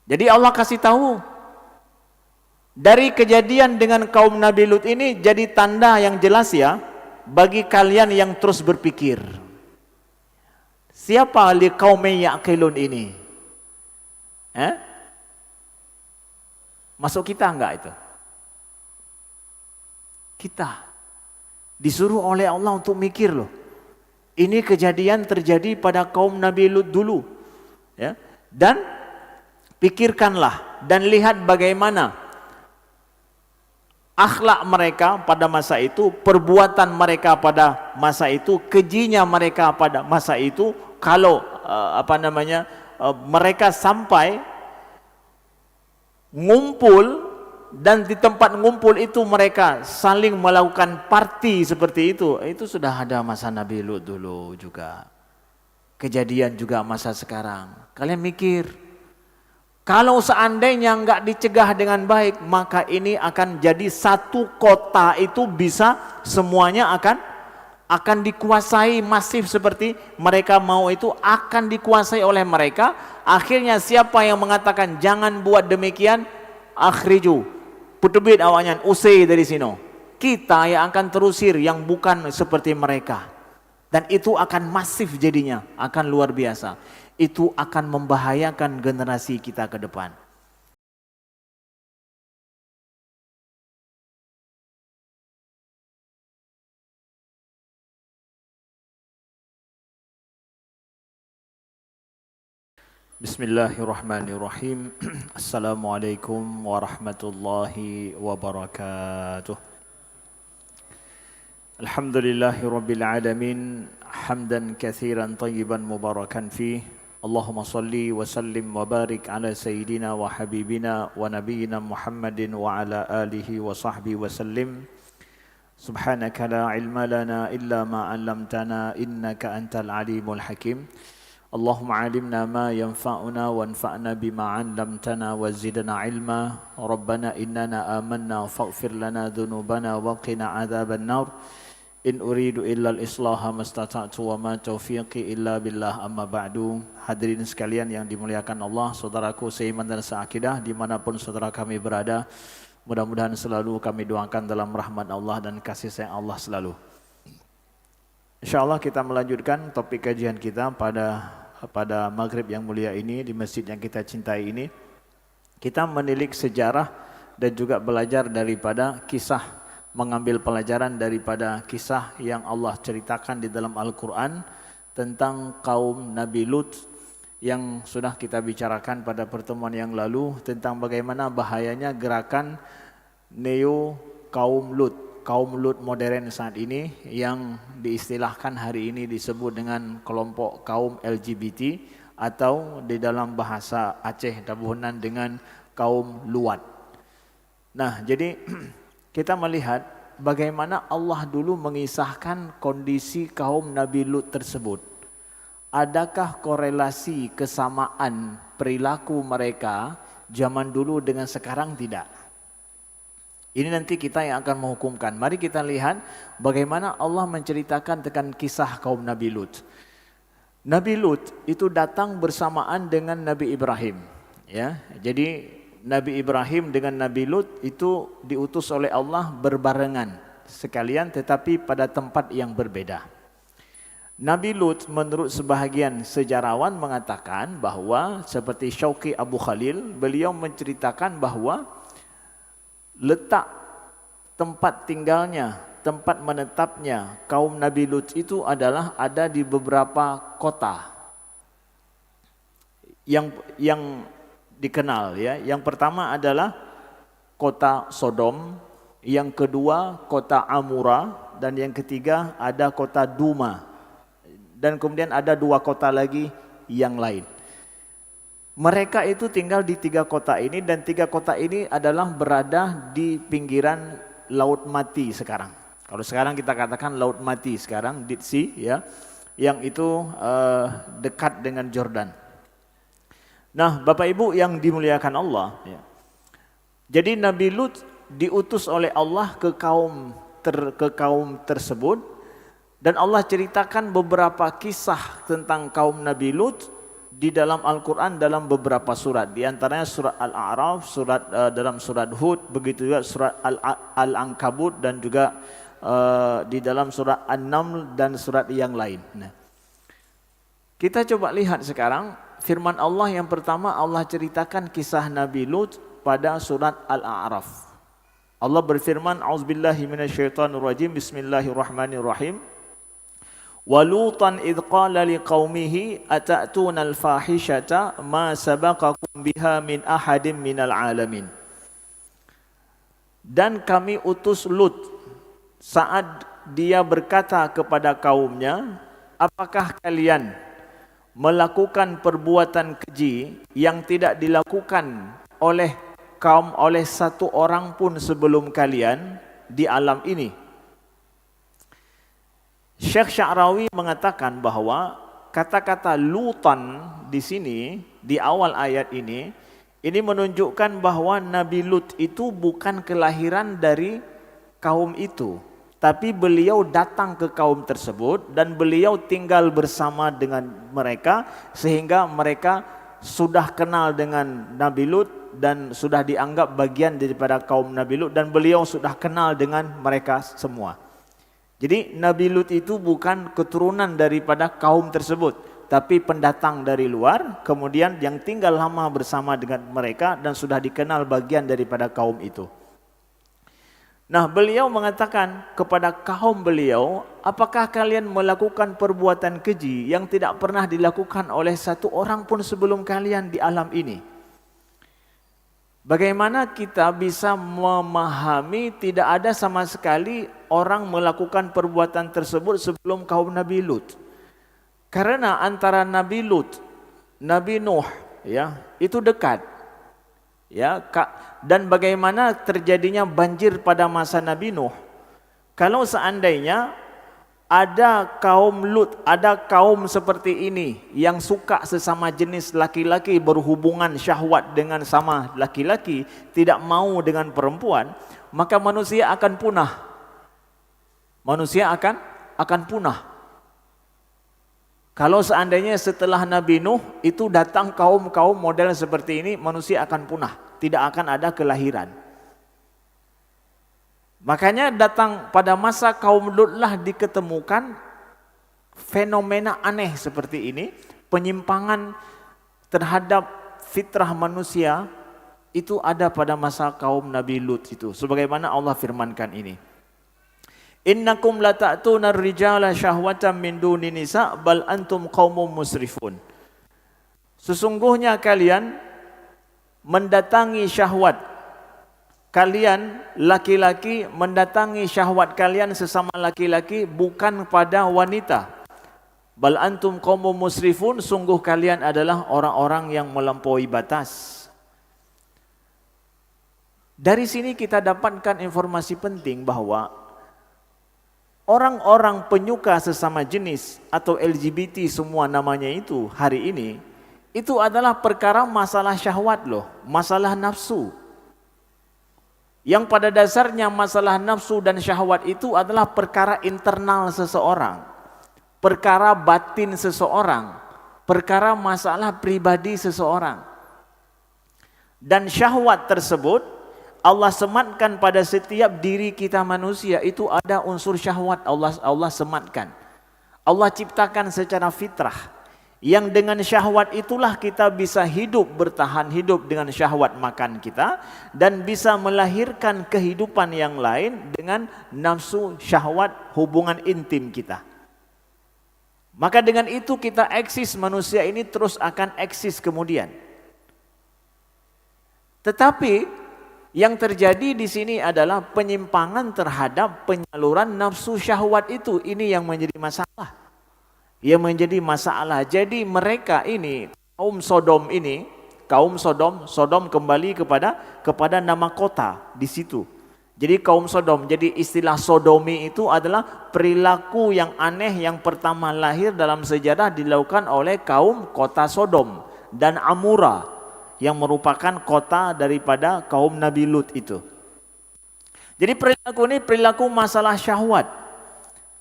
Jadi Allah kasih tahu dari kejadian dengan kaum Nabi Lut ini jadi tanda yang jelas ya bagi kalian yang terus berpikir. Siapa liqaumin ya'qilun ini? Masuk kita enggak itu? Kita disuruh oleh Allah untuk mikir loh. Ini kejadian terjadi pada kaum Nabi Lut dulu. Ya. Dan pikirkanlah dan lihat bagaimana akhlak mereka pada masa itu, perbuatan mereka pada masa itu, kejinya mereka pada masa itu. Kalau mereka sampai ngumpul dan di tempat ngumpul itu mereka saling melakukan party seperti itu sudah ada masa Nabi Lut dulu juga. Kejadian juga masa sekarang. Kalian mikir, kalau seandainya enggak dicegah dengan baik, maka ini akan jadi satu kota itu bisa semuanya akan dikuasai masif seperti mereka mau itu akan dikuasai oleh mereka. Akhirnya siapa yang mengatakan jangan buat demikian, akhriju, putubit awaknya, usai dari sini. Kita yang akan terusir yang bukan seperti mereka. Dan itu akan masif jadinya, akan luar biasa. Itu akan membahayakan generasi kita ke depan. Bismillahirrahmanirrahim. Assalamualaikum warahmatullahi wabarakatuh. Alhamdulillahi rabbil alamin. Hamdan katsiran tayyiban mubarakan fih. Allahumma salli wa sallim wa barik ala sayyidina wa habibina wa nabiyyina Muhammadin wa ala alihi wa sahbihi wa sallim. Subhanaka la ilma lana illa ma 'allamtana innaka antal alimul hakim. Allahumma 'allimna ma yanfa'una wanfa'na bima 'allamtana wa zidna 'ilma. Rabbana innana amanna faghfir lana dhunubana wa qina 'adzaban nar. In uridu illa al-islaha mastata'tu wa ma taufiqi illa billah, amma ba'du. Hadirin sekalian yang dimuliakan Allah, saudaraku seiman dan seakidah dimanapun saudara kami berada, mudah-mudahan selalu kami doakan dalam rahmat Allah dan kasih sayang Allah selalu. InsyaAllah kita melanjutkan topik kajian kita pada maghrib yang mulia ini di masjid yang kita cintai ini. Kita menilik sejarah dan juga belajar daripada kisah, mengambil pelajaran daripada kisah yang Allah ceritakan di dalam Al-Quran tentang kaum Nabi Lut yang sudah kita bicarakan pada pertemuan yang lalu tentang bagaimana bahayanya gerakan neo kaum Lut modern saat ini yang diistilahkan hari ini disebut dengan kelompok kaum LGBT atau di dalam bahasa Aceh Dabuhunan dengan kaum Luat. Nah, jadi kita melihat bagaimana Allah dulu mengisahkan kondisi kaum Nabi Lut tersebut. Adakah korelasi kesamaan perilaku mereka zaman dulu dengan sekarang? Tidak. Ini nanti kita yang akan menghukumkan. Mari kita lihat bagaimana Allah menceritakan tentang kisah kaum Nabi Lut. Nabi Lut itu datang bersamaan dengan Nabi Ibrahim. Ya, jadi Nabi Ibrahim dengan Nabi Lut itu diutus oleh Allah berbarengan sekalian tetapi pada tempat yang berbeda. Nabi Lut menurut sebahagian sejarawan mengatakan bahwa seperti Syauqi Abu Khalil, beliau menceritakan bahwa letak tempat tinggalnya, tempat menetapnya kaum Nabi Lut itu adalah ada di beberapa kota yang dikenal ya. Yang pertama adalah kota Sodom, yang kedua kota Amura, dan yang ketiga ada kota Duma. Dan kemudian ada dua kota lagi yang lain. Mereka itu tinggal di tiga kota ini dan tiga kota ini adalah berada di pinggiran Laut Mati sekarang. Kalau sekarang kita katakan Laut Mati sekarang, Dead Sea ya, yang itu dekat dengan Jordan. Nah, Bapak Ibu yang dimuliakan Allah, ya. Jadi Nabi Lut diutus oleh Allah ke kaum tersebut dan Allah ceritakan beberapa kisah tentang kaum Nabi Lut di dalam Al-Quran dalam beberapa surat. Di antaranya surat Al-A'raf, dalam surat Hud, begitu juga surat Al-Ankabut dan juga di dalam surat An-Naml dan surat yang lain. Nah, kita coba lihat sekarang firman Allah yang pertama, Allah ceritakan kisah Nabi Lut pada surat Al-A'raf. Allah berfirman, A'udzubillahi minasyaitonirrajim, Bismillahirrahmanirrahim. Walutan idh qala liqaumihi ata'tunal fahishata ma sabaqakum biha min ahadin minal alamin. Dan kami utus Lut saat dia berkata kepada kaumnya, apakah kalian melakukan perbuatan keji yang tidak dilakukan oleh satu orang pun sebelum kalian di alam ini? Syekh Sya'rawi mengatakan bahwa kata-kata Lutan di sini, di awal ayat ini menunjukkan bahwa Nabi Lut itu bukan kelahiran dari kaum itu, tapi beliau datang ke kaum tersebut dan beliau tinggal bersama dengan mereka sehingga mereka sudah kenal dengan Nabi Lut dan sudah dianggap bagian daripada kaum Nabi Lut, dan beliau sudah kenal dengan mereka semua. Jadi Nabi Lut itu bukan keturunan daripada kaum tersebut, tapi pendatang dari luar, kemudian yang tinggal lama bersama dengan mereka dan sudah dikenal bagian daripada kaum itu. Nah, beliau mengatakan kepada kaum beliau, apakah kalian melakukan perbuatan keji yang tidak pernah dilakukan oleh satu orang pun sebelum kalian di alam ini? Bagaimana kita bisa memahami tidak ada sama sekali orang melakukan perbuatan tersebut sebelum kaum Nabi Lut? Karena antara Nabi Lut, Nabi Nuh, ya, itu dekat. Ya, dan bagaimana terjadinya banjir pada masa Nabi Nuh? Kalau seandainya ada kaum Lut, ada kaum seperti ini yang suka sesama jenis laki-laki, berhubungan syahwat dengan sama laki-laki, tidak mau dengan perempuan, maka manusia akan punah. Manusia akan punah. Kalau seandainya setelah Nabi Nuh itu datang kaum-kaum model seperti ini, manusia akan punah, tidak akan ada kelahiran. Makanya datang pada masa kaum Lut lah diketemukan fenomena aneh seperti ini, penyimpangan terhadap fitrah manusia itu ada pada masa kaum Nabi Lut itu. Sebagaimana Allah firmankan ini. Innakum lata'tuna ar-rijala syahwatan min duni nisa bal antum qaumum musrifun. Sesungguhnya kalian mendatangi syahwat, kalian laki-laki mendatangi syahwat kalian sesama laki-laki bukan pada wanita. Bal antum qaumum musrifun, sungguh kalian adalah orang-orang yang melampaui batas. Dari sini kita dapatkan informasi penting bahwa orang-orang penyuka sesama jenis atau LGBT semua namanya itu hari ini, itu adalah perkara masalah syahwat loh, masalah nafsu. Yang pada dasarnya masalah nafsu dan syahwat itu adalah perkara internal seseorang, perkara batin seseorang, perkara masalah pribadi seseorang. Dan syahwat tersebut Allah sematkan pada setiap diri kita manusia, itu ada unsur syahwat Allah sematkan. Allah ciptakan secara fitrah. Yang dengan syahwat itulah kita bisa hidup, bertahan hidup dengan syahwat makan kita, dan bisa melahirkan kehidupan yang lain dengan nafsu syahwat hubungan intim kita. Maka dengan itu kita eksis, manusia ini terus akan eksis kemudian. Tetapi yang terjadi di sini adalah penyimpangan terhadap penyaluran nafsu syahwat itu. Ini yang menjadi masalah. Yang menjadi masalah. Jadi mereka ini, kaum Sodom ini, kaum Sodom kembali kepada nama kota di situ. Jadi kaum Sodom, jadi istilah sodomi itu adalah perilaku yang aneh yang pertama lahir dalam sejarah dilakukan oleh kaum kota Sodom dan Amura yang merupakan kota daripada kaum Nabi Lut itu. Jadi perilaku ini perilaku masalah syahwat.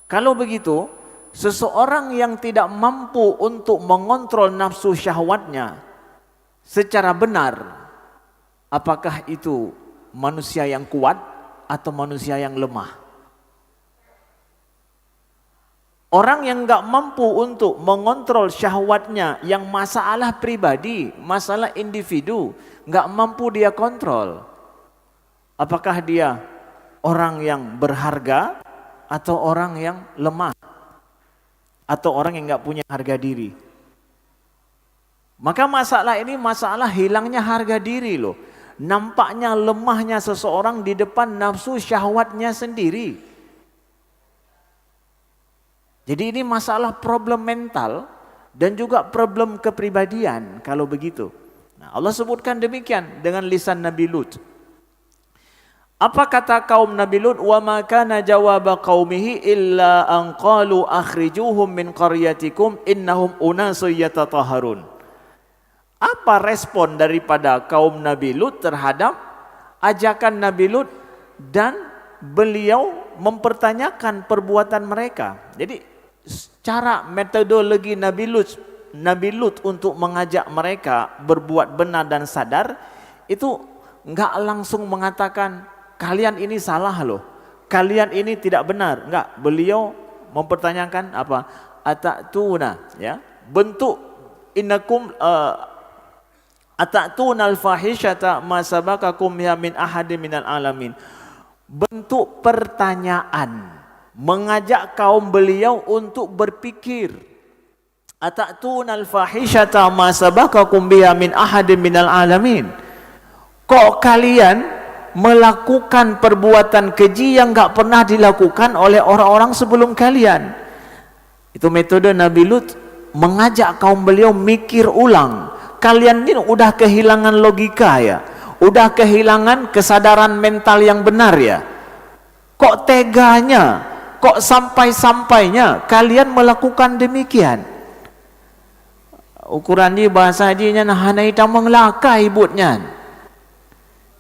Kalau begitu, seseorang yang tidak mampu untuk mengontrol nafsu syahwatnya secara benar, apakah itu manusia yang kuat atau manusia yang lemah? Orang yang nggak mampu untuk mengontrol syahwatnya yang masalah pribadi, masalah individu, nggak mampu dia kontrol. Apakah dia orang yang berharga atau orang yang lemah? Atau orang yang nggak punya harga diri? Maka masalah ini masalah hilangnya harga diri loh. Nampaknya lemahnya seseorang di depan nafsu syahwatnya sendiri. Jadi ini masalah problem mental dan juga problem kepribadian kalau begitu. Nah, Allah sebutkan demikian dengan lisan Nabi Lut. Apa kata kaum Nabi Lut? Wa ma kana jawaba qaumihi illa an qalu akhrijuhum min qaryatikum innahum unasun yatatahharun. Apa respon daripada kaum Nabi Lut terhadap ajakan Nabi Lut dan beliau mempertanyakan perbuatan mereka? Jadi cara metodologi Nabi Lut untuk mengajak mereka berbuat benar dan sadar itu enggak langsung mengatakan kalian ini salah loh, kalian ini tidak benar. Enggak, beliau mempertanyakan apa? Atatuna, ya. Bentuk innakum atatuna al-fahishata ma sabaqakum min ahadin minal alamin. Bentuk pertanyaan mengajak kaum beliau untuk berpikir. Atatuna al-fahishata ma sabaqakum biha min ahadin minal alamin. Kok kalian melakukan perbuatan keji yang enggak pernah dilakukan oleh orang-orang sebelum kalian? Itu metode Nabi Lut mengajak kaum beliau mikir ulang. Kalian ini udah kehilangan logika ya, udah kehilangan kesadaran mental yang benar ya. Kok teganya, kok sampai-sampainya kalian melakukan demikian? Ukuran di bahasa dia nah hanai tamang lakai ibutnya.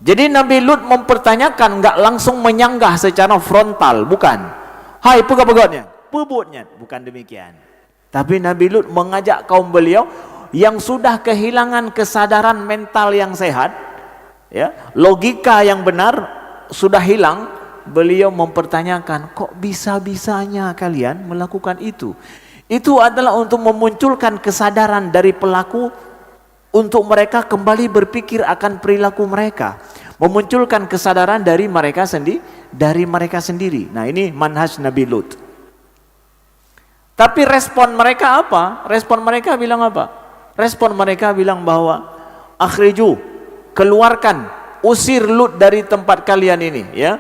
Jadi Nabi Lut mempertanyakan, enggak langsung menyanggah secara frontal, bukan. Hai pegawainya, pebutnya, bukan demikian. Tapi Nabi Lut mengajak kaum beliau yang sudah kehilangan kesadaran mental yang sehat, ya, logika yang benar sudah hilang. Beliau mempertanyakan, kok bisa-bisanya kalian melakukan itu? Itu adalah untuk memunculkan kesadaran dari pelaku untuk mereka kembali berpikir akan perilaku mereka, memunculkan kesadaran dari mereka sendiri. Nah, ini manhaj Nabi Lut. Tapi respon mereka apa? Respon mereka bilang apa? Respon mereka bilang bahwa akhriju, keluarkan, usir Lut dari tempat kalian ini, ya.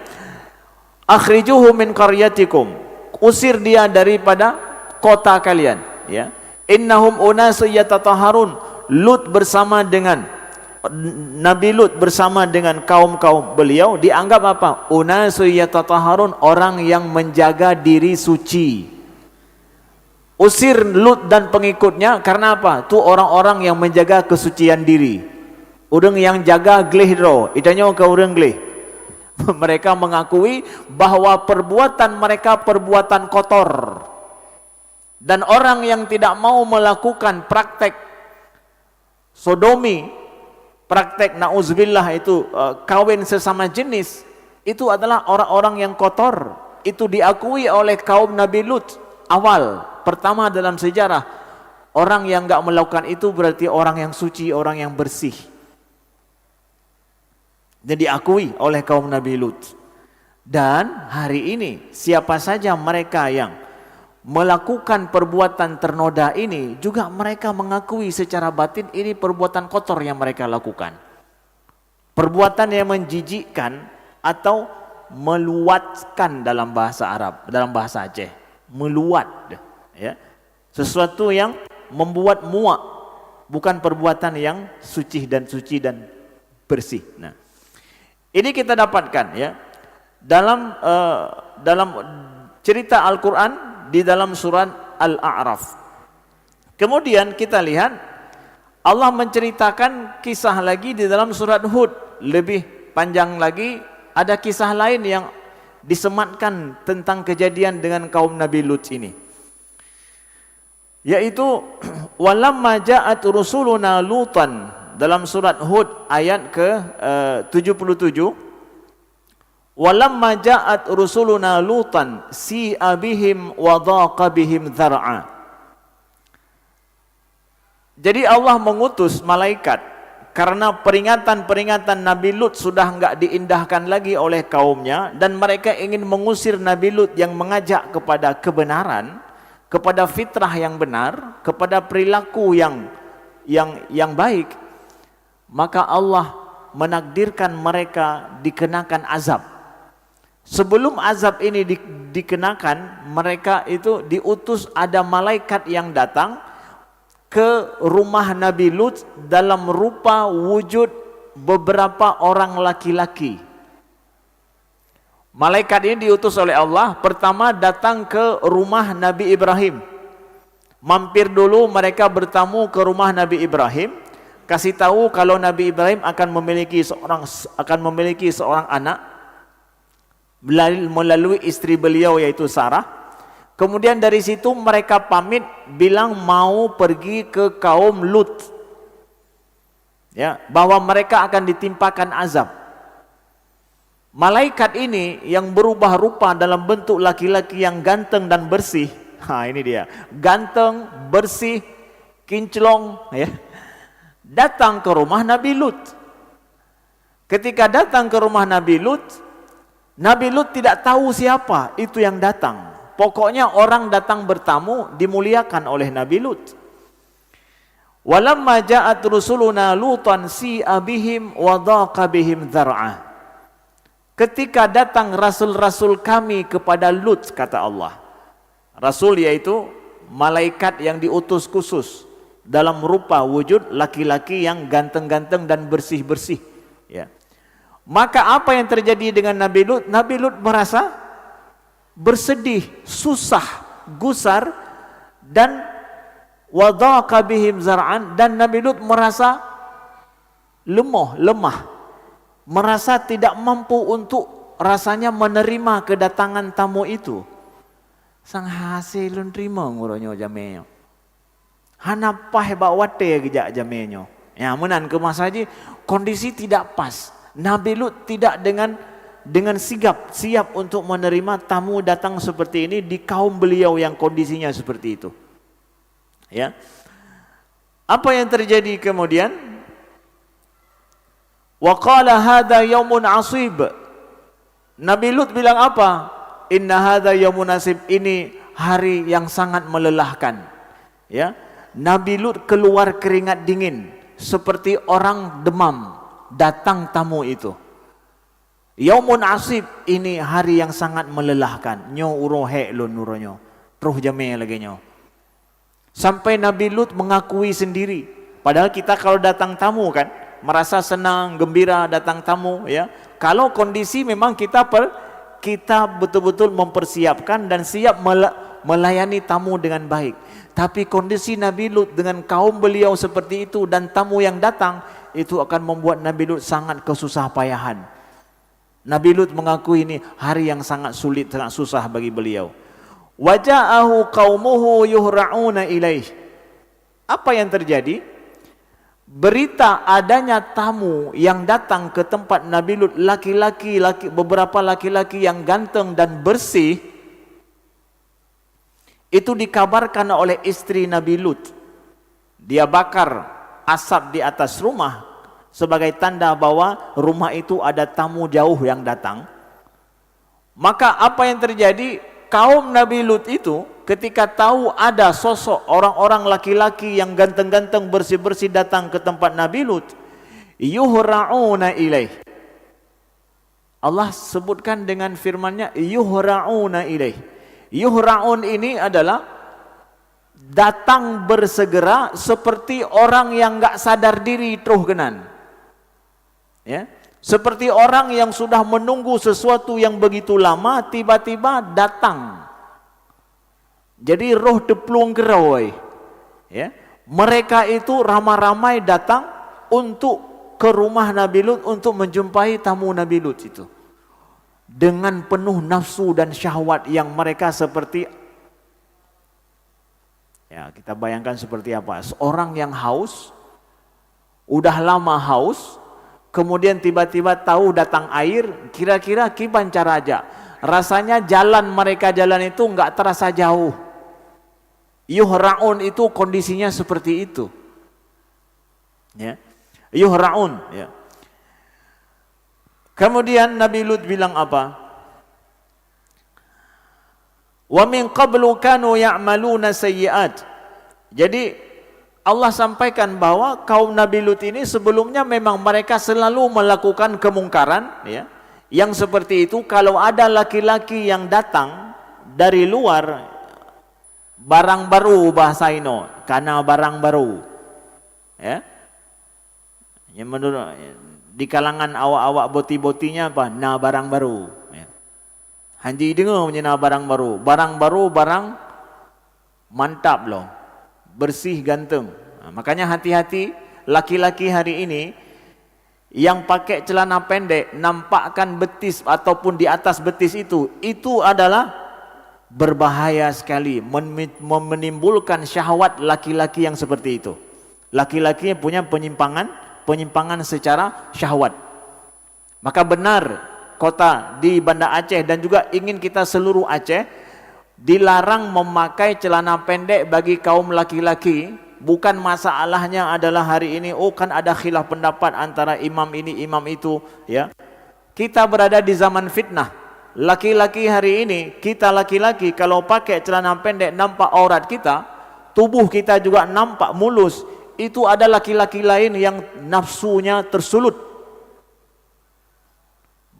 Akhrijuhu min qaryatikum, usir dia daripada kota kalian, ya. Innahum unasun yatatahharun. Lut bersama dengan Nabi Lut bersama dengan kaum-kaum beliau dianggap apa? Unasun yatatahharun, orang yang menjaga diri suci. Usir Lut dan pengikutnya karena apa? Itu orang-orang yang menjaga kesucian diri. Orang yang jaga gleh ro, itanya ke orang gleh. Mereka mengakui bahwa perbuatan mereka perbuatan kotor. Dan orang yang tidak mau melakukan praktek sodomi, praktek na'udzubillah itu kawin sesama jenis, itu adalah orang-orang yang kotor. Itu diakui oleh kaum Nabi Lut awal, pertama dalam sejarah. Orang yang enggak melakukan itu berarti orang yang suci, orang yang bersih. Dan diakui oleh kaum Nabi Lut. Dan hari ini siapa saja mereka yang melakukan perbuatan ternoda ini juga mereka mengakui secara batin ini perbuatan kotor yang mereka lakukan. Perbuatan yang menjijikkan atau meluatkan dalam bahasa Arab, dalam bahasa Aceh. Meluat, ya. Sesuatu yang membuat muak, bukan perbuatan yang suci dan bersih. Nah, ini kita dapatkan ya dalam cerita Al-Quran di dalam surat Al-A'raf. Kemudian kita lihat Allah menceritakan kisah lagi di dalam surat Hud, lebih panjang lagi, ada kisah lain yang disematkan tentang kejadian dengan kaum Nabi Lut ini. yaitu walamma ja'at rusuluna lutan, dalam surat Hud ayat ke 77, walamma ja'at rusuluna lutan si'a bihim wa dhaqa bihim dzar'a. Jadi Allah mengutus malaikat karena peringatan-peringatan Nabi Lut sudah enggak diindahkan lagi oleh kaumnya, dan mereka ingin mengusir Nabi Lut yang mengajak kepada kebenaran, kepada fitrah yang benar, kepada perilaku yang baik. Maka Allah menakdirkan mereka dikenakan azab. Sebelum azab ini dikenakan, mereka itu diutus ada malaikat yang datang ke rumah Nabi Lut dalam rupa wujud beberapa orang laki-laki. Malaikat ini diutus oleh Allah, pertama datang ke rumah Nabi Ibrahim. Mampir dulu mereka bertamu ke rumah Nabi Ibrahim, kasih tahu kalau Nabi Ibrahim akan memiliki seorang anak melalui istri beliau yaitu Sarah. Kemudian dari situ mereka pamit bilang mau pergi ke kaum Lut, ya, bahwa mereka akan ditimpakan azab. Malaikat ini yang berubah rupa dalam bentuk laki-laki yang ganteng dan bersih. Ini dia, ganteng, bersih, kinclong, ya, datang ke rumah Nabi Lut. Ketika datang ke rumah Nabi Lut tidak tahu siapa itu yang datang. Pokoknya orang datang bertamu dimuliakan oleh Nabi Lut. Walamma ja'at rusuluna lutan si'a bihim wa dhaqa bihim dzar'a. Ketika datang rasul-rasul kami kepada Lut, kata Allah. Rasul yaitu malaikat yang diutus khusus dalam rupa wujud laki-laki yang ganteng-ganteng dan bersih-bersih, ya. Maka apa yang terjadi dengan Nabi Lut? Nabi Lut merasa bersedih, susah, gusar, dan wadhaqa bihim zar'an, dan Nabi Lut merasa lemah, merasa tidak mampu untuk rasanya menerima kedatangan tamu itu. Sang hasilun terima nguronyo jamenyo. Hanapah hebat wate gejak jamenyo. Ya, menan ke masa haji kondisi tidak pas. Nabi Lut tidak dengan siap untuk menerima tamu datang seperti ini di kaum beliau yang kondisinya seperti itu. Ya. Apa yang terjadi kemudian? Wa qala hadza yaumun asib. Nabi Lut bilang apa? Inna hadza yaumun asib, ini hari yang sangat melelahkan. Ya. Nabi Lut keluar keringat dingin seperti orang demam datang tamu itu. Yaumun asib, ini hari yang sangat melelahkan. Nyo urohe lo nuronyo. Truh jame lagi nyo. Sampai Nabi Lut mengakui sendiri. Padahal kita kalau datang tamu kan merasa senang, gembira datang tamu, ya. Kalau kondisi memang kita betul-betul mempersiapkan dan siap melayani tamu dengan baik. Tapi kondisi Nabi Lut dengan kaum beliau seperti itu dan tamu yang datang itu akan membuat Nabi Lut sangat kesusah payahan. Nabi Lut mengakui ini hari yang sangat sulit, sangat susah bagi beliau. Waja'ahu qaumuhu yuhra'una ilaih. Apa yang terjadi? Berita adanya tamu yang datang ke tempat Nabi Lut, beberapa laki-laki yang ganteng dan bersih, itu dikabarkan oleh istri Nabi Lut. Dia bakar asap di atas rumah sebagai tanda bahwa rumah itu ada tamu jauh yang datang. Maka apa yang terjadi? Kaum Nabi Lut itu ketika tahu ada sosok orang-orang laki-laki yang ganteng-ganteng bersih-bersih datang ke tempat Nabi Lut, yuhra'una ilaih. Allah sebutkan dengan firman-Nya yuhra'una ilaih. Yuhra'un ini adalah datang bersegera seperti orang yang enggak sadar diri truh genan. Ya, seperti orang yang sudah menunggu sesuatu yang begitu lama tiba-tiba datang. Jadi roh deplung gerawai. Ya, mereka itu ramai-ramai datang untuk ke rumah Nabi Lut untuk menjumpai tamu Nabi Lut itu. Dengan penuh nafsu dan syahwat yang mereka seperti Ya, kita bayangkan seperti apa. Seorang yang haus, udah lama haus, kemudian tiba-tiba tahu datang air, kira-kira kiban cara aja. Rasanya jalan mereka jalan itu enggak terasa jauh. Yuhra'un itu kondisinya seperti itu. Ya. Yuhra'un, ya. Kemudian Nabi Lut bilang apa? Wa min qablu kanu ya'maluna sayyi'at. Jadi Allah sampaikan bahwa kaum Nabi Lut ini sebelumnya memang mereka selalu melakukan kemungkaran, ya. Yang seperti itu kalau ada laki-laki yang datang dari luar, barang baru bahasa Ino, karena barang baru. Ya. Yang menurut di kalangan awak-awak boti-botinya apa? Na barang baru. Ya. Hanji dengar punya na barang baru. Barang baru, barang mantap loh. Bersih, ganteng. Nah, makanya hati-hati laki-laki hari ini yang pakai celana pendek nampakkan betis ataupun di atas betis itu adalah berbahaya sekali, menimbulkan syahwat laki-laki yang seperti itu. Laki-laki yang punya penyimpangan secara syahwat. Maka benar kota di Banda Aceh dan juga ingin kita seluruh Aceh dilarang memakai celana pendek bagi kaum laki-laki. Bukan masalahnya adalah hari ini kan ada khilaf pendapat antara imam ini imam itu, ya. Kita berada di zaman fitnah. Laki-laki hari ini, kita laki-laki kalau pakai celana pendek nampak aurat kita, tubuh kita juga nampak mulus. Itu ada laki-laki lain yang nafsunya tersulut.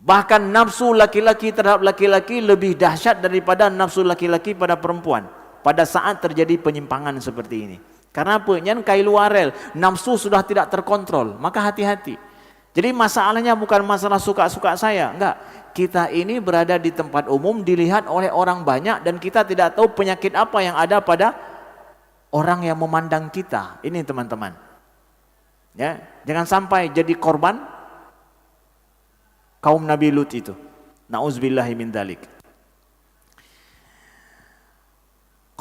Bahkan nafsu laki-laki terhadap laki-laki lebih dahsyat daripada nafsu laki-laki pada perempuan pada saat terjadi penyimpangan seperti ini. Karena apa? Yang kailu arel, nafsu sudah tidak terkontrol, maka hati-hati. Jadi masalahnya bukan masalah suka-suka saya, enggak. Kita ini berada di tempat umum, dilihat oleh orang banyak dan kita tidak tahu penyakit apa yang ada pada orang yang memandang kita. Ini teman-teman. Ya, jangan sampai jadi korban kaum Nabi Lut itu. Na'udzubillahi min dzalik.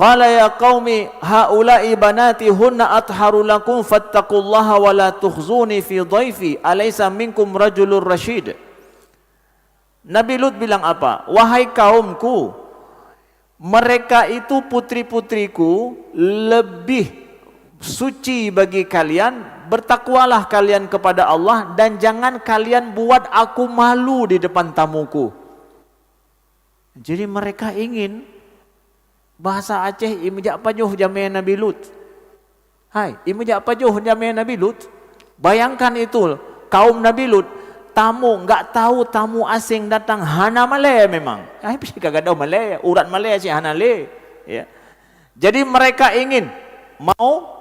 Qala ya qaumi haula'i banati hunna atharu lakum fattaqullaha wa la tukhzuni fi dhaifi alaysa minkum rajulur rasyid. Nabi Lut bilang apa? Wahai kaumku, mereka itu putri-putriku, lebih suci bagi kalian, bertakwalah kalian kepada Allah dan jangan kalian buat aku malu di depan tamuku. Jadi mereka ingin bahasa Aceh imejak pajuh jamai Nabi Lut. Hai, imejak pajuh jamai Nabi Lut. Bayangkan itu kaum Nabi Lut, tamu enggak tahu tamu asing datang hana Malay memang. Pasti kagak ada Malay, urat Malay sih hana le. Ya. Jadi mereka ingin mau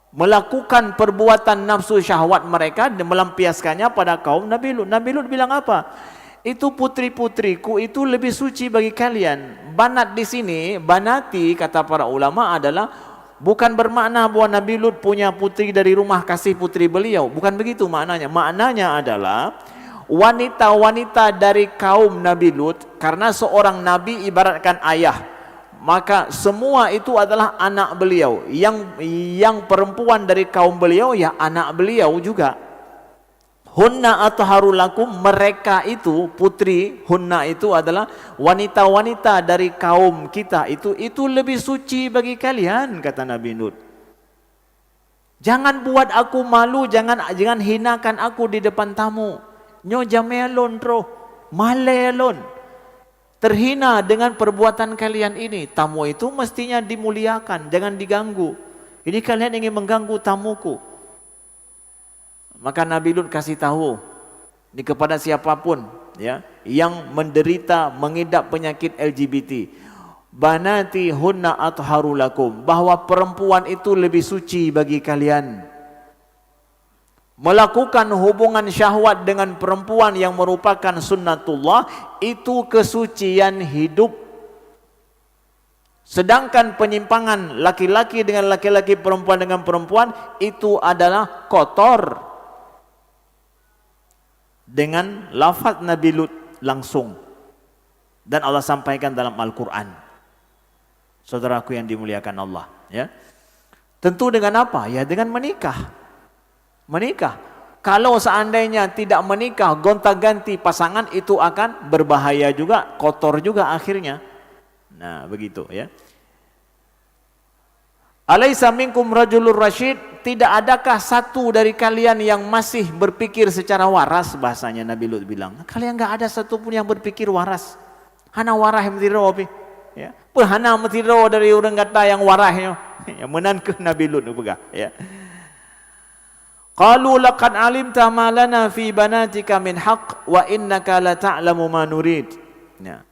melakukan perbuatan nafsu syahwat mereka dan melampiaskannya pada kaum Nabi Lut. Nabi Lut bilang apa? Itu putri-putriku itu lebih suci bagi kalian. Banat di sini, banati kata para ulama adalah bukan bermakna bahwa Nabi Lut punya putri dari rumah kasih putri beliau. Bukan begitu maknanya. Maknanya adalah wanita-wanita dari kaum Nabi Lut, karena seorang nabi ibaratkan ayah. Maka semua itu adalah anak beliau. Yang perempuan dari kaum beliau ya anak beliau juga. Hunna atharu lakum, mereka itu putri, hunna itu adalah wanita-wanita dari kaum kita itu lebih suci bagi kalian, kata Nabi Lut. Jangan buat aku malu, jangan hinakan aku di depan tamu. Nyo jamelon tro, malelon. Terhina dengan perbuatan kalian ini. Tamu itu mestinya dimuliakan, jangan diganggu. Ini kalian ingin mengganggu tamuku. Maka Nabi Lut kasih tahu ini kepada siapapun ya yang menderita mengidap penyakit LGBT, banati hunna atharu lakum, bahwa perempuan itu lebih suci bagi kalian. Melakukan hubungan syahwat dengan perempuan yang merupakan sunnatullah itu kesucian hidup. Sedangkan penyimpangan laki-laki dengan laki-laki, perempuan dengan perempuan itu adalah kotor. Dengan lafaz Nabi Lut langsung. Dan Allah sampaikan dalam Al-Quran. Saudaraku yang dimuliakan Allah. Ya. Tentu dengan apa? Ya dengan menikah. Menikah. Kalau seandainya tidak menikah, gonta-ganti pasangan, itu akan berbahaya juga, kotor juga akhirnya. Nah, begitu ya. Alaisa minkum rajulur rasyid, tidak adakah satu dari kalian yang masih berpikir secara waras, bahasanya Nabi Lut bilang. Kalian enggak ada satu pun yang berpikir waras. Hana warah mtiro pi. Ya. Hana mtiro dari orang kata yang warahnya. Ya, menan ke Nabi Lut begah, ya. Qalu laqad alimta ma lana fi banatika min haqq wa innaka la ta'lamu ma nurid. Ya.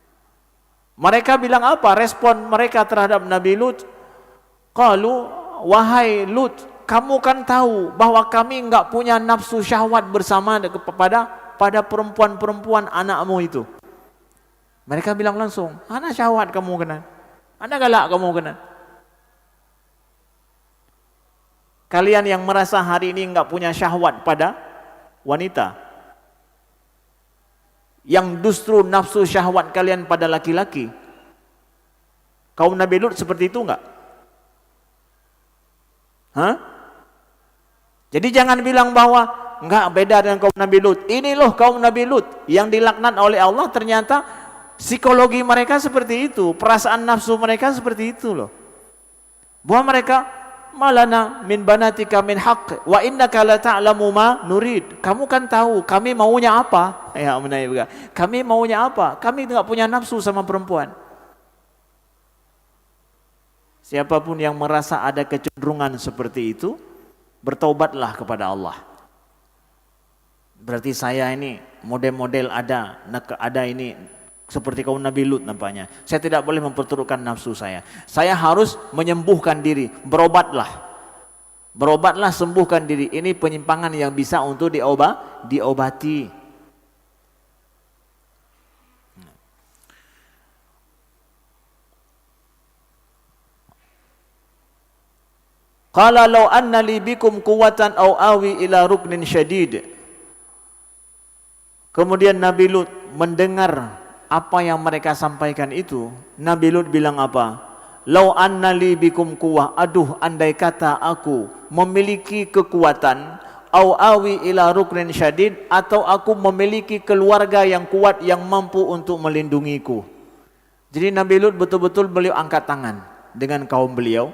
Mereka bilang apa? Respon mereka terhadap Nabi Lut. Qalu, wahai Lut, kamu kan tahu bahwa kami enggak punya nafsu syahwat bersama pada perempuan-perempuan anakmu itu. Mereka bilang langsung, ana syahwat kamu kena. Ana galak kamu kena. Kalian yang merasa hari ini enggak punya syahwat pada wanita, yang justru nafsu syahwat kalian pada laki-laki, kaum Nabi Lut seperti itu enggak? Hah? Jadi jangan bilang bahwa enggak, beda dengan kaum Nabi Lut. Ini loh kaum Nabi Lut yang dilaknat oleh Allah, ternyata psikologi mereka seperti itu, perasaan nafsu mereka seperti itu loh. Bahwa mereka malana min banatika min haqq wa innaka la ta'lamu ma nurid. Kamu kan tahu kami maunya apa? Ya, kami maunya apa? Kami enggak punya nafsu sama perempuan. Siapapun yang merasa ada kecenderungan seperti itu, bertaubatlah kepada Allah. Berarti saya ini model-model ada ini seperti kaum Nabi Lut nampaknya. Saya tidak boleh memperturutkan nafsu saya. Saya harus menyembuhkan diri. Berobatlah. Berobatlah, sembuhkan diri. Ini penyimpangan yang bisa untuk diobati. Qala law anna li bikum quwwatan aw awi ila ruknin syadid. Kemudian Nabi Lut mendengar apa yang mereka sampaikan itu. Nabi Lut bilang apa? Law anna li bikum quwwah, aduh andai kata aku memiliki kekuatan, aw awi ila ruknin syadid, atau aku memiliki keluarga yang kuat yang mampu untuk melindungiku. Jadi Nabi Lut betul-betul beliau angkat tangan dengan kaum beliau.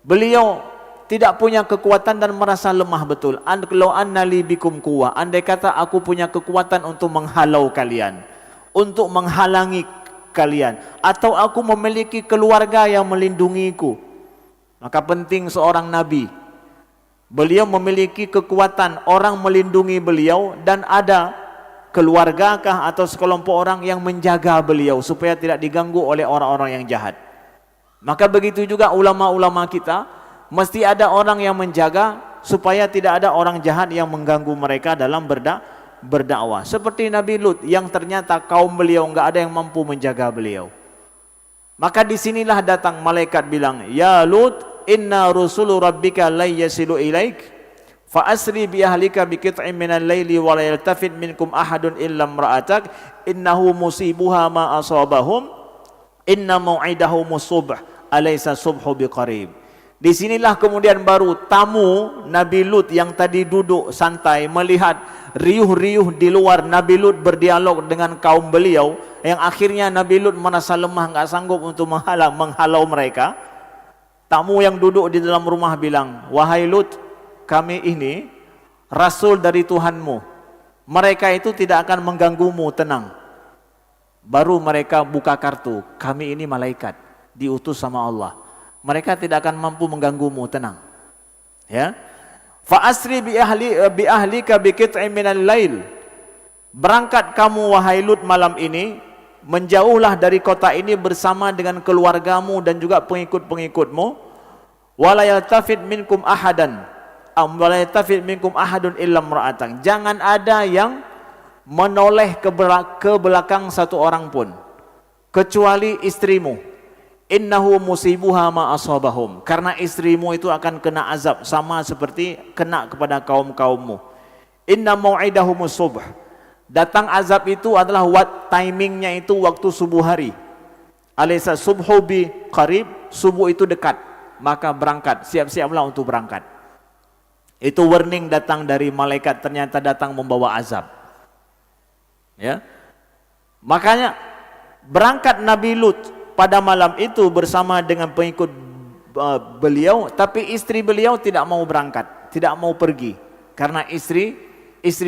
Beliau tidak punya kekuatan dan merasa lemah betul. Law anna li bikum quwwah, andai kata aku punya kekuatan untuk menghalau kalian, untuk menghalangi kalian, atau aku memiliki keluarga yang melindungiku. Maka penting seorang nabi, beliau memiliki kekuatan, orang melindungi beliau, dan ada keluargakah atau sekelompok orang yang menjaga beliau supaya tidak diganggu oleh orang-orang yang jahat. Maka begitu juga ulama-ulama kita, mesti ada orang yang menjaga supaya tidak ada orang jahat yang mengganggu mereka dalam berdakwah. Seperti Nabi Lut yang ternyata kaum beliau enggak ada yang mampu menjaga beliau. Maka disinilah datang malaikat bilang, ya Lut, inna rusulu rabbika la yasilu ilaik, fa asri bi ahlika bi qit'in minal laili wa la yaltafit minkum ahadun illa imra'atak innahu musibuha ma asabahum inna mau'idahumus subh alaysa subhu biqarib. Disinilah kemudian baru tamu Nabi Lut yang tadi duduk santai melihat riuh-riuh di luar. Nabi Lut berdialog dengan kaum beliau, yang akhirnya Nabi Lut merasa lemah, enggak sanggup untuk menghalau mereka. Tamu yang duduk di dalam rumah bilang, wahai Lut, kami ini rasul dari Tuhanmu. Mereka itu tidak akan mengganggumu, tenang. Baru mereka buka kartu, kami ini malaikat, diutus sama Allah. Mereka tidak akan mampu mengganggumu, tenang. Ya. Fa asri bi ahlika bi qit'in minal lail. Berangkat kamu wahai Lut malam ini, menjauhlah dari kota ini bersama dengan keluargamu dan juga pengikut-pengikutmu. Wala yaltafit minkum ahadan. Wala yaltafit minkum ahadun illa imra'atan. Jangan ada yang menoleh ke belakang satu orang pun kecuali istrimu. Innahu musibuha ma asabahum, karena istrimu itu akan kena azab sama seperti kena kepada kaum-kaummu. Inna mau'idahumus subh, datang azab itu adalah timingnya itu waktu subuh hari. Alaysa subhu bi qarib, subuh itu dekat. maka berangkat, siap-siaplah untuk berangkat. Itu warning datang dari malaikat, ternyata datang membawa azab. Ya. Makanya berangkat Nabi Lut pada malam itu bersama dengan pengikut beliau, tapi istri beliau tidak mau berangkat, tidak mau pergi. Karena istri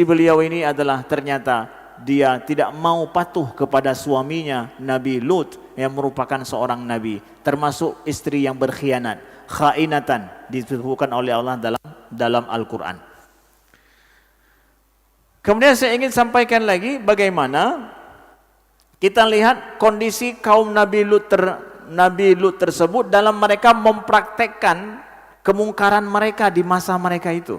beliau ini adalah ternyata dia tidak mau patuh kepada suaminya Nabi Lut yang merupakan seorang nabi, termasuk istri yang berkhianat, khainatan disebutkan oleh Allah dalam Al-Qur'an. Kemudian saya ingin sampaikan lagi bagaimana kita lihat kondisi kaum Nabi Lut tersebut dalam mereka mempraktekkan kemungkaran mereka di masa mereka itu.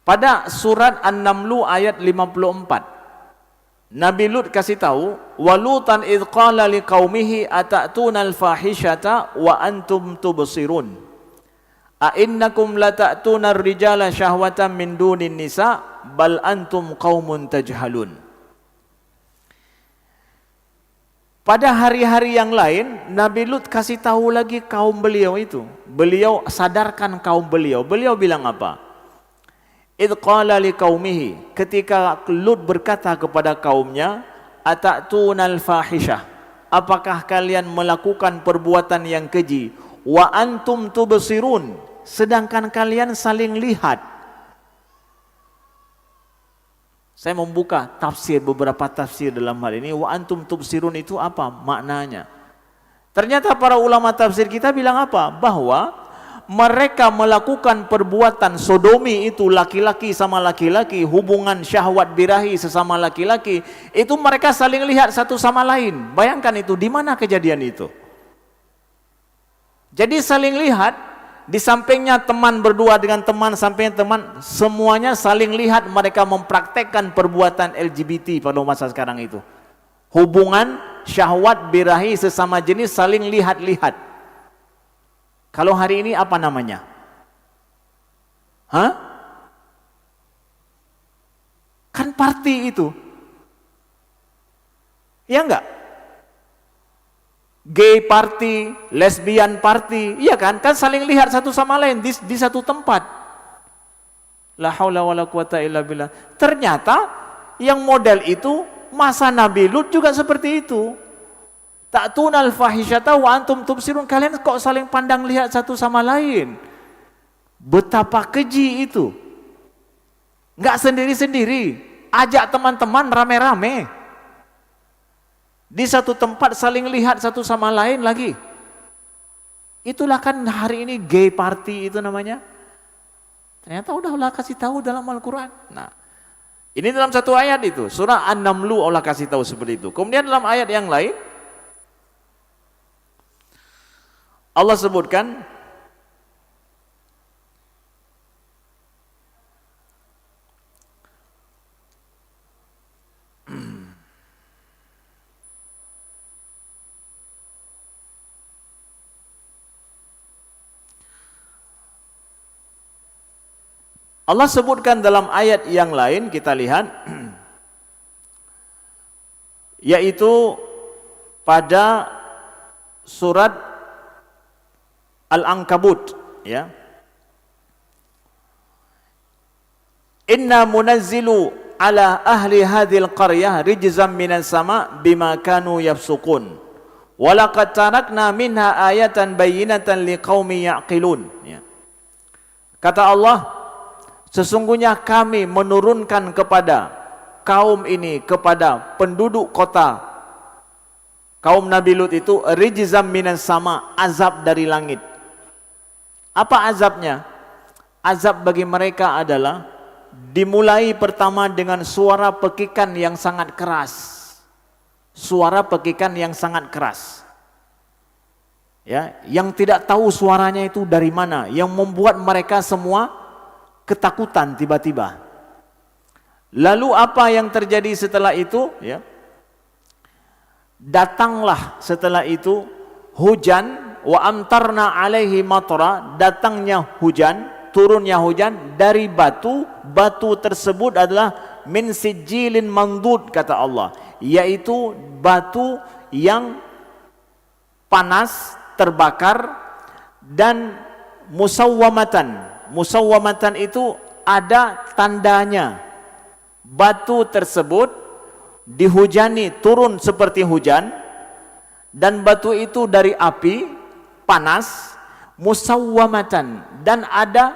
Pada surat An-Naml ayat 54, Nabi Lut kasih tahu, walutan idh qala liqaumihi atatuna al-fahishata wa antum tubsirun a innakum lata'tuna ar-rijala syahwatan min dunin nisa bal antum qaumun tajhalun. Pada hari-hari yang lain Nabi Lut kasih tahu lagi kaum beliau itu, beliau sadarkan kaum beliau. Beliau bilang apa? Idh qala liqaumihi, ketika Lut berkata kepada kaumnya, atatuna al-fahishah, apakah kalian melakukan perbuatan yang keji, wa antum tubsirun, sedangkan kalian saling lihat. Saya membuka beberapa tafsir dalam hal ini. Wa antum tubsirun itu apa maknanya? Ternyata para ulama tafsir kita bilang apa? Bahwa mereka melakukan perbuatan sodomi itu, laki-laki sama laki-laki, hubungan syahwat birahi sesama laki-laki, itu mereka saling lihat satu sama lain. Bayangkan itu, di mana kejadian itu? Jadi saling lihat, di sampingnya teman berdua dengan teman, sampingnya teman, semuanya saling lihat mereka mempraktekkan perbuatan LGBT pada masa sekarang itu. Hubungan syahwat birahi sesama jenis saling lihat-lihat. Kalau hari ini apa namanya? Hah? Kan party itu. Ya enggak? Gay party, lesbian party, iya kan? Kan saling lihat satu sama lain di satu tempat. La haula wala quwata illa billah. Ternyata yang model itu masa Nabi Lut juga seperti itu. Ta'tunal fahisyata wa antum tubsirun, kalian kok saling pandang lihat satu sama lain. Betapa keji itu. Enggak sendiri-sendiri, ajak teman-teman rame-rame. Di satu tempat saling lihat satu sama lain lagi. Itulah kan hari ini gay party itu namanya. Ternyata udah kasih tahu dalam Al-Qur'an. Nah, ini dalam satu ayat itu, surah An-Naml Allah kasih tahu seperti itu. Kemudian dalam ayat yang lain Allah sebutkan Allah sebutkan dalam ayat yang lain, kita lihat yaitu pada surat Al-Ankabut, ya. Inna munazzilu ala ahli hadhil qaryah rijzam minas sama bima kanu yafsukun. Wa laqad tarakna minha ayatan bayyinatan liqaumin yaqilun. Ya. Kata Allah, sesungguhnya kami menurunkan kepada kaum ini, kepada penduduk kota kaum Nabi Lut itu rijzam minas sama, azab dari langit. Apa azabnya? Azab bagi mereka adalah dimulai pertama dengan suara pekikan yang sangat keras. Suara pekikan yang sangat keras. Ya, yang tidak tahu suaranya itu dari mana, yang membuat mereka semua ketakutan tiba-tiba. Lalu apa yang terjadi setelah itu? Ya. Datanglah setelah itu hujan, wa amtarna alaihi matra, datangnya hujan, turunnya hujan dari batu. Batu tersebut adalah min sijilin mandud, kata Allah, yaitu batu yang panas, terbakar, dan musawwamatan. Musawwamatan itu ada tandanya. Batu tersebut dihujani, turun seperti hujan, dan batu itu dari api, panas, musawwamatan, dan ada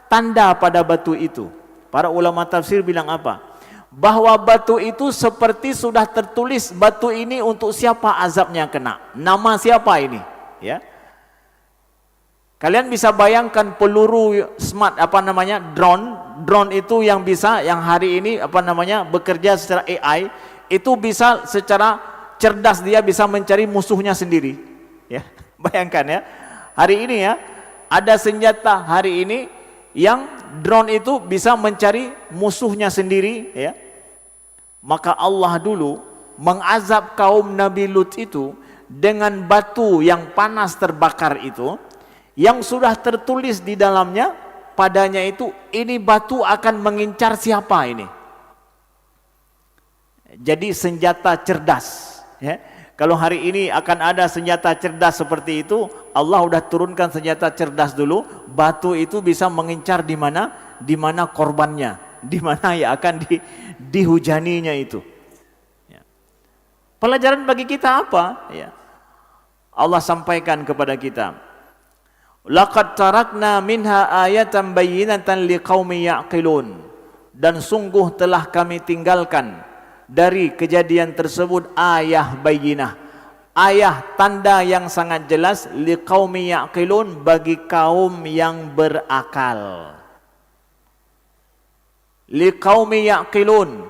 tanda pada batu itu. Para ulama tafsir bilang apa? Bahwa batu itu seperti sudah tertulis, batu ini untuk siapa azabnya kena, nama siapa ini, ya. Kalian bisa bayangkan peluru smart, drone itu yang bisa, yang hari ini bekerja secara AI, itu bisa secara cerdas, dia bisa mencari musuhnya sendiri, ya. Bayangkan ya, hari ini ya, ada senjata hari ini yang drone itu bisa mencari musuhnya sendiri, ya. Maka Allah dulu mengazab kaum Nabi Lut itu dengan batu yang panas terbakar itu, yang sudah tertulis di dalamnya padanya itu, ini batu akan mengincar siapa ini. Jadi senjata cerdas, ya. Kalau hari ini akan ada senjata cerdas seperti itu, Allah sudah turunkan senjata cerdas dulu, batu itu bisa mengincar di mana korbannya, di mana yang akan dihujaninya itu. Ya. Pelajaran bagi kita apa? Ya. Allah sampaikan kepada kita, laqad tarakna minha ayatan bayyinatan liqaumin ya'qilun, dan sungguh telah kami tinggalkan dari kejadian tersebut ayah bayyinah, ayah tanda yang sangat jelas, liqaumin ya'qilun, bagi kaum yang berakal. Liqaumin ya'qilun,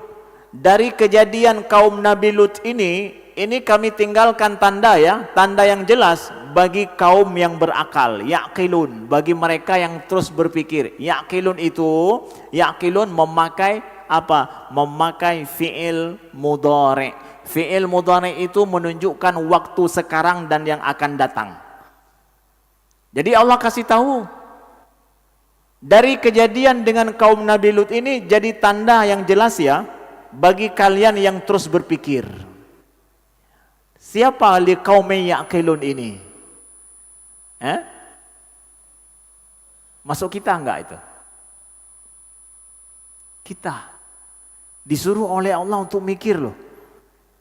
dari kejadian kaum Nabi Lut ini kami tinggalkan tanda, ya, tanda yang jelas bagi kaum yang berakal. Ya'qilun, bagi mereka yang terus berpikir. Ya'qilun itu, ya'qilun memakai apa? Memakai fi'il mudhari'. Fi'il mudhari' itu menunjukkan waktu sekarang dan yang akan datang. Jadi Allah kasih tahu, dari kejadian dengan kaum Nabi Lut ini jadi tanda yang jelas, ya, bagi kalian yang terus berpikir. Siapa liqaumin ya'qilun ini? Masuk kita enggak itu? Kita disuruh oleh Allah untuk mikir loh.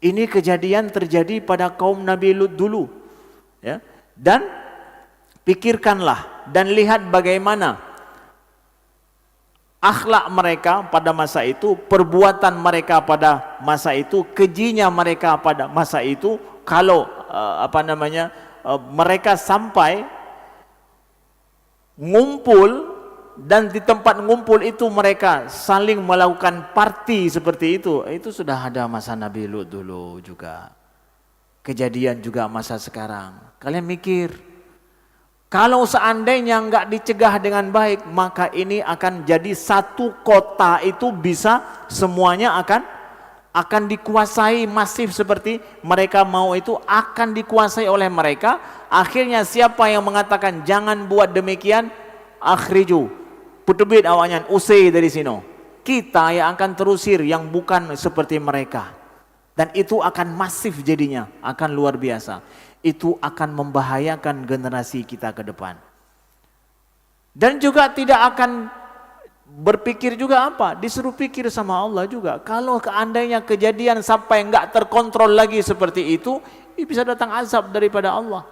Ini kejadian terjadi pada kaum Nabi Lut dulu, ya. Dan pikirkanlah dan lihat bagaimana akhlak mereka pada masa itu, perbuatan mereka pada masa itu, kejinya mereka pada masa itu. Kalau mereka sampai ngumpul, dan di tempat ngumpul itu mereka saling melakukan party seperti itu sudah ada masa Nabi Lut dulu juga. Kejadian juga masa sekarang. Kalian mikir, kalau seandainya enggak dicegah dengan baik, maka ini akan jadi satu kota itu bisa semuanya akan dikuasai masif seperti mereka mau itu, akan dikuasai oleh mereka. Akhirnya siapa yang mengatakan jangan buat demikian, akhriju, putubit awaknya, usai dari sini. Kita yang akan terusir yang bukan seperti mereka. Dan itu akan masif jadinya, akan luar biasa. Itu akan membahayakan generasi kita ke depan. Dan juga tidak akan berpikir juga apa? Disuruh pikir sama Allah juga. Kalau seandainya kejadian sampai enggak terkontrol lagi seperti itu, bisa datang azab daripada Allah.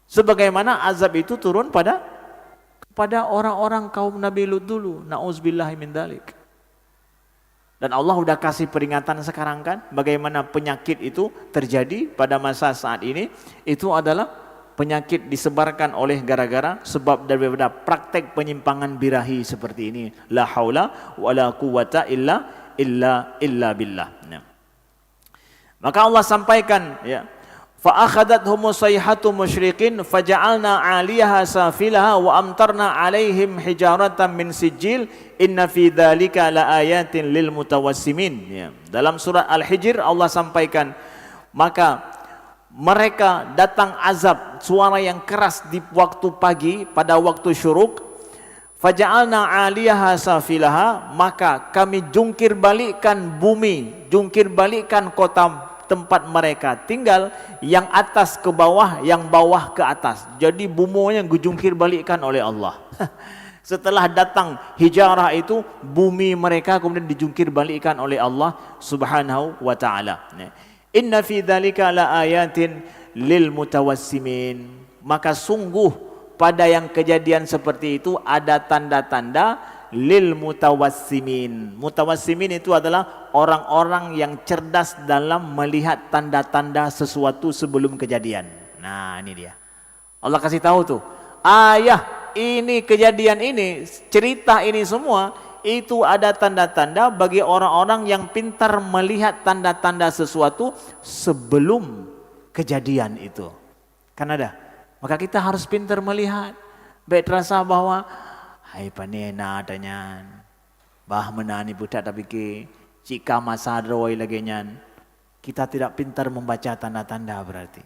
Sebagaimana azab itu turun pada orang-orang kaum Nabi Lut dulu. Na'udzubillahi min dzalik. Dan Allah udah kasih peringatan sekarang kan, bagaimana penyakit itu terjadi pada masa saat ini. Itu adalah penyakit disebarkan oleh gara-gara sebab daripada praktek penyimpangan birahi seperti ini. La haula wala quwata illa billah. Ya. Maka Allah sampaikan, ya, fa akhadathum sayhatu musyrikin faja'alna 'aliyaha safilaha wa amtarna 'alaihim hijaratan min sijil inna fi dzalika laayatin lil mutawassimin. Ya. Dalam surat Al-Hijr Allah sampaikan, maka mereka datang azab, suara yang keras di waktu pagi, pada waktu syuruk. Faja'alna 'aliyaha safilaha, maka kami jungkir balikkan bumi, jungkir balikkan tempat mereka tinggal, yang atas ke bawah, yang bawah ke atas. Jadi buminya dijungkir balikkan oleh Allah. Setelah datang hijarah itu, bumi mereka kemudian dijungkir balikkan oleh Allah Subhanahu wa taala. Inna fi dzalika la ayatin lil mutawassimin. Maka sungguh pada yang kejadian seperti itu ada tanda-tanda lil mutawassimin. Mutawassimin itu adalah orang-orang yang cerdas dalam melihat tanda-tanda sesuatu sebelum kejadian. Nah, ini dia. Allah kasih tahu tuh, ayah ini kejadian ini, cerita ini semua itu ada tanda-tanda bagi orang-orang yang pintar melihat tanda-tanda sesuatu sebelum kejadian itu. Kan ada. Maka kita harus pintar melihat. Baik terasa bahwa hai panena adanya. Bah menani budak tapi ke jika masa roy lagi nyan. Kita tidak pintar membaca tanda-tanda berarti.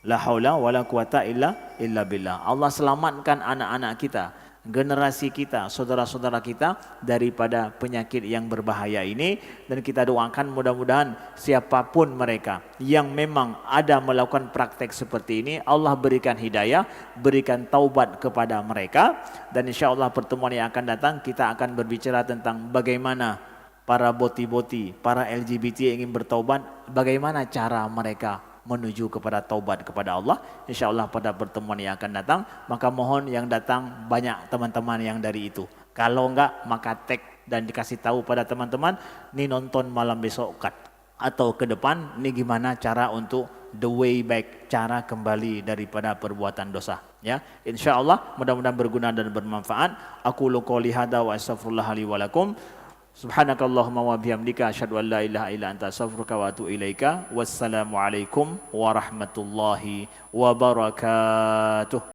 La haula wala quwata illa billah. Allah selamatkan anak-anak kita, generasi kita, saudara-saudara kita daripada penyakit yang berbahaya ini, dan kita doakan mudah-mudahan siapapun mereka yang memang ada melakukan praktek seperti ini, Allah berikan hidayah, berikan taubat kepada mereka, dan insyaallah pertemuan yang akan datang kita akan berbicara tentang bagaimana para boti-boti, para LGBT yang ingin bertaubat, bagaimana cara mereka menuju kepada taubat kepada Allah. InsyaAllah pada pertemuan yang akan datang, maka mohon yang datang banyak teman-teman yang dari itu. Kalau enggak, maka tag dan dikasih tahu pada teman-teman, nih nonton malam besok kan, atau ke depan, nih gimana cara untuk the way back, cara kembali daripada perbuatan dosa. Ya, InsyaAllah mudah-mudahan berguna dan bermanfaat. Aku qouli hadza wa astaghfirullah li wa lakum. Subhanakallahumma wa bihamdika asyhadu an la ilaha illa anta astaghfiruka wa atubu ilaika. Wassalamualaikum warahmatullahi wabarakatuh.